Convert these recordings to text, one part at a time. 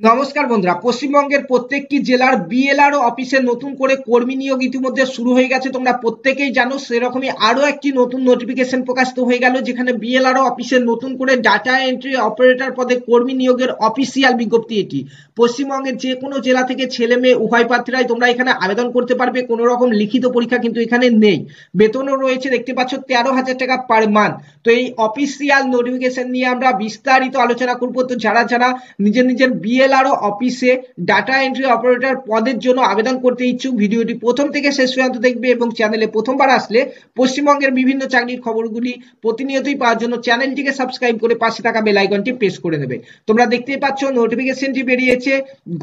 নমস্কার বন্ধুরা, পশ্চিমবঙ্গের প্রত্যেকটি জেলার বিএলআরও অফিসে নতুন করে কর্মী নিয়োগ ইতিমধ্যে শুরু হয়ে গেছে। তোমরা প্রত্যেকেই জানো, সেরকমই আরো একটি নতুন নোটিফিকেশন প্রকাশিত হয়ে গেল, যেখানে বিএলআরও অফিসে নতুন করে ডাটা এন্ট্রি অপারেটর পদে কর্মী নিয়োগের অফিসিয়াল বিজ্ঞপ্তি এটি। পশ্চিমবঙ্গের যে কোনো জেলা থেকে ছেলে মেয়ে উভয় প্রার্থীরাই তোমরা এখানে আবেদন করতে পারবে। কোনো রকম লিখিত পরীক্ষা কিন্তু এখানে নেই। বেতনও রয়েছে, দেখতে পাচ্ছ 13,000 টাকা পার মান্থ। তো এই অফিসিয়াল নোটিফিকেশন নিয়ে আমরা বিস্তারিত আলোচনা করবো। তো যারা যারা নিজের নিজের বিএলআরও অফিসে ডাটা এন্ট্রি অপারেটর পদের জন্য আবেদন করতে ইচ্ছুক, ভিডিওটি প্রথম থেকে শেষ পর্যন্ত দেখবে এবং চ্যানেলে প্রথমবার আসলে পশ্চিমবঙ্গের বিভিন্ন চাকরির খবরগুলি প্রতিনিয়তই পাওয়ার জন্য চ্যানেলটিকে সাবস্ক্রাইব করে পাশে থাকা বেল আইকনটি প্রেস করে নেবে। তোমরা দেখতেই পাচ্ছ নোটিফিকেশনটি বেরিয়েছে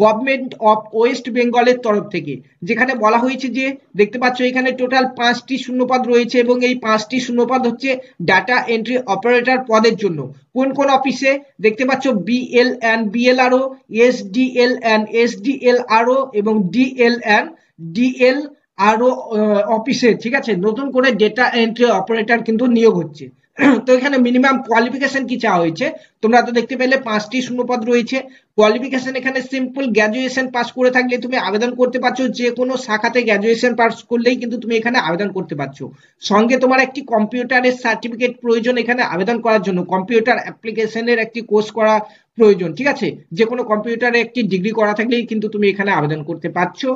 গভর্নমেন্ট অফ ওয়েস্ট বেঙ্গলের তরফ থেকে, যেখানে বলা হয়েছে যে দেখতে পাচ্ছ এখানে টোটাল 5টি শূন্যপদ রয়েছে এবং এই 5টি শূন্যপদ হচ্ছে ডাটা এন্ট্রি অপারেটর পদের জন্য। কোন কোন অফিসে দেখতে পাচ্ছ বিএলএন, বিএলআরও, এসডিএলএন, এসডিএলআরও এবং ডিএলএন, ডিএলআরও অফিসে, ঠিক আছে, নতুন করে ডেটা এন্ট্রি অপারেটর কিন্তু নিয়োগ হচ্ছে। তো এখানে মিনিমাম কোয়ালিফিকেশন কি চাওয়া হয়েছে, তোমরা তো দেখতে পেলে 5টি শূন্যপদ রয়েছে। কোয়ালিফিকেশন এখানে সিম্পল গ্র্যাজুয়েশন পাস করে থাকলে তুমি আবেদন করতে পারছো। যে কোনো শাখাতে গ্র্যাজুয়েশন পাস করলেই কিন্তু তুমি এখানে আবেদন করতে পারছো। সঙ্গে তোমার একটি কম্পিউটারের সার্টিফিকেট প্রয়োজন এখানে আবেদন করার জন্য। কম্পিউটার অ্যাপ্লিকেশনের একটি কোর্স করা প্রয়োজন, ঠিক আছে। যে কোনো কম্পিউটারে একটি ডিগ্রি করা থাকলেই কিন্তু তুমি এখানে আবেদন করতে পারছো।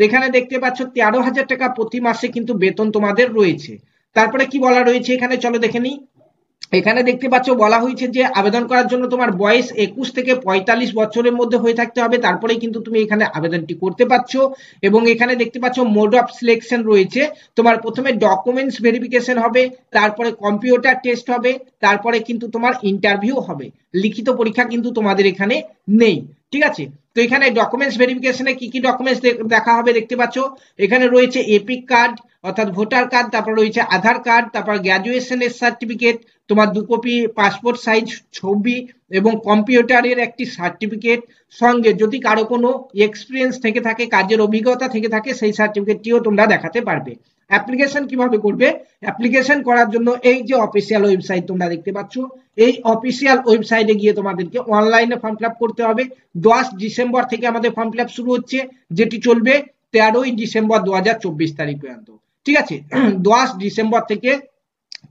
এখানে দেখতে পাচ্ছ 13,000 টাকা প্রতি মাসে কিন্তু বেতন তোমাদের রয়েছে। তারপরে কি বলা রয়েছে এখানে চলো দেখে নিই। এখানে দেখতে পাচ্ছ বলা হয়েছে যে আবেদন করার জন্য তোমার বয়স 21 থেকে 45 বছরের মধ্যে হয়ে থাকতে হবে, তারপরেই কিন্তু তুমি এখানে আবেদনটি করতে পারছো। এবং এখানে দেখতে পাচ্ছ মোড অফ সিলেকশন রয়েছে। তোমার প্রথমে ডকুমেন্টস ভেরিফিকেশন হবে, তারপরে কম্পিউটার টেস্ট হবে, তারপরে কিন্তু তোমার ইন্টারভিউ হবে। লিখিত পরীক্ষা কিন্তু তোমাদের এখানে নেই, ঠিক আছে। তো এখানে ডকুমেন্টস ভেরিফিকেশনে কি কি ডকুমেন্টস দেখা হবে দেখতে পাচ্ছ। এখানে রয়েছে এপিক কার্ড অর্থাৎ ভোটার কার্ড, তারপর রয়েছে আধার কার্ড, তারপর গ্র্যাজুয়েশনের সার্টিফিকেট, তোমার 2 কপি পাসপোর্ট সাইজ ছবি এবং কম্পিউটারের একটি সার্টিফিকেট। সঙ্গে যদি কারো কোনো এক্সপিরিয়েন্স থেকে থাকে, কাজের অভিজ্ঞতা থেকে থাকে, সেই সার্টিফিকেটটিও তোমরা দেখাতে পারবে। অ্যাপ্লিকেশন কিভাবে করবে, অ্যাপ্লিকেশন করার জন্য এই যে অফিসিয়াল ওয়েবসাইট তোমরা দেখতে পাচ্ছ, এই অফিসিয়াল ওয়েবসাইটে গিয়ে তোমাদেরকে অনলাইনে ফর্ম ফিল আপ করতে হবে। 10 ডিসেম্বর থেকে আমাদের ফর্ম ফিল আপ শুরু হচ্ছে, যেটি চলবে 13ই ডিসেম্বর 2024 তারিখ পর্যন্ত, ঠিক আছে। 10 ডিসেম্বর থেকে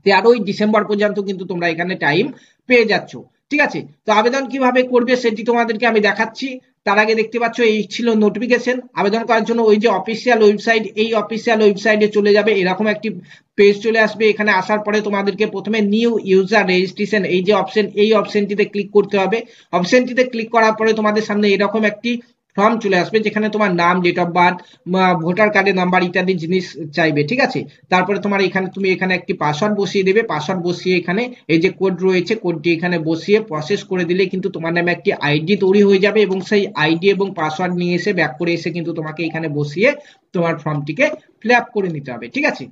13ই ডিসেম্বর পর্যন্ত কিন্তু তোমরা এখানে টাইম পেয়ে যাচ্ছ, ঠিক আছে। তো আবেদন কিভাবে করবে সেটি তোমাদেরকে আমি দেখাচ্ছি। তার আগে দেখতে পাচ্ছ এই ছিল নোটিফিকেশন। আবেদন করার জন্য ওই যে অফিসিয়াল ওয়েবসাইট, এই অফিসিয়াল ওয়েবসাইটে চলে যাবে, এরকম একটি পেজ চলে আসবে। এখানে আসার পরে তোমাদেরকে প্রথমে নিউ ইউজার রেজিস্ট্রেশন এই যে অপশন, এই অপশনটিতে ক্লিক করতে হবে। অপশনটিতে ক্লিক করার পরে তোমাদের সামনে এরকম একটি ফর্ম চলে আসবে, যেখানে তোমার নাম, ডেট অফ বার্থ, ভোটার কার্ডের নাম্বার ইত্যাদি জিনিস চাইবে, ঠিক আছে। তারপরে তোমার এখানে তুমি এখানে একটি পাসওয়ার্ড বসিয়ে দেবে। পাসওয়ার্ড বসিয়ে এখানে এই যে কোড রয়েছে, কোডটি এখানে বসিয়ে প্রসেস করে দিলে কিন্তু তোমার নামে একটি আইডি তৈরি হয়ে যাবে এবং সেই আইডি এবং পাসওয়ার্ড নিয়ে এসে ব্যাক করে এসে কিন্তু তোমাকে এখানে বসিয়ে তোমার ফর্মটিকে ফিল আপ করে নিতে হবে, ঠিক আছে।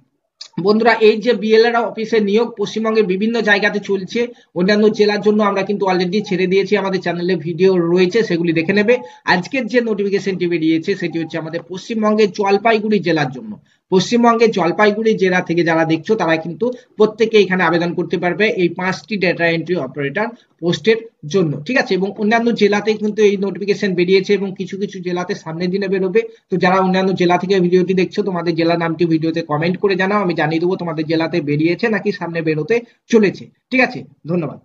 বন্ধুরা, এই যে বিএলআর অফিসে নিয়োগ পশ্চিমবঙ্গের বিভিন্ন জায়গাতে চলছে, অন্যান্য জেলার জন্য আমরা কিন্তু অলরেডি ছেড়ে দিয়েছি, আমাদের চ্যানেলে ভিডিও রয়েছে, সেগুলি দেখে নেবে। আজকের যে নোটিফিকেশনটি বেরিয়েছে সেটি হচ্ছে আমাদের পশ্চিমবঙ্গের জলপাইগুড়ি জেলার জন্য। পশ্চিমবঙ্গের জলপাইগুড়ি জেলা থেকে যারা দেখছো তারা কিন্তু প্রত্যেকে এখানে আবেদন করতে পারবে এই 5টি ডেটা এন্ট্রি অপারেটর পোস্টের জন্য, ঠিক আছে। এবং অন্যান্য জেলাতে কিন্তু এই নোটিফিকেশন বেরিয়েছে এবং কিছু কিছু জেলাতে সামনের দিনে বেরোবে। তো যারা অন্যান্য জেলা থেকে ভিডিওটি দেখছো, তোমাদের জেলার নামটি ভিডিওতে কমেন্ট করে জানাও, আমি জানিয়ে দেবো তোমাদের জেলাতে বেরিয়েছে নাকি সামনে বেরোতে চলেছে, ঠিক আছে। ধন্যবাদ।